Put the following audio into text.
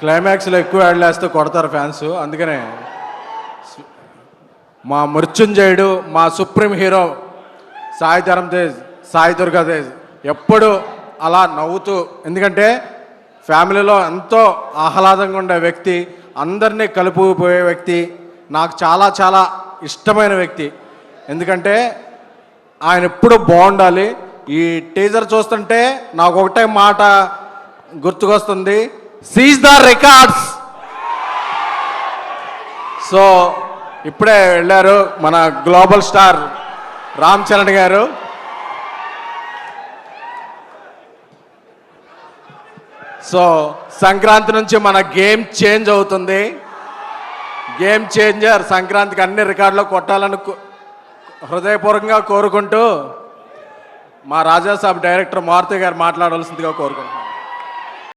క్లైమాక్స్లో ఎక్కువ యాడ్లేస్తే కొడతారు ఫ్యాన్స్. అందుకనే మా మృత్యుంజయుడు, మా సుప్రీం హీరో సాయి ధరమ్ తేజ్, సాయి దుర్గా తేజ్ ఎప్పుడు అలా నవ్వుతూ, ఎందుకంటే ఫ్యామిలీలో ఎంతో ఆహ్లాదంగా ఉండే వ్యక్తి, అందరినీ కలుపుకుపోయే వ్యక్తి, నాకు చాలా చాలా ఇష్టమైన వ్యక్తి. ఎందుకంటే ఆయన ఎప్పుడు బాగుండాలి. ఈ టీజర్ చూస్తుంటే నాకు ఒకటే మాట గుర్తుకొస్తుంది, సీజ్ ద రికార్డ్స్. సో ఇప్పుడే వెళ్ళారు మన గ్లోబల్ స్టార్ రామ్ చరణ్ గారు. సో సంక్రాంతి నుంచి మన గేమ్ చేంజ్ అవుతుంది. గేమ్ చేంజర్ సంక్రాంతికి అన్ని రికార్డులు కొట్టాలని హృదయపూర్వకంగా కోరుకుంటూ మా రాజాసాబ్ డైరెక్టర్ మారుతి గారు మాట్లాడాల్సిందిగా కోరుకుంటున్నాను.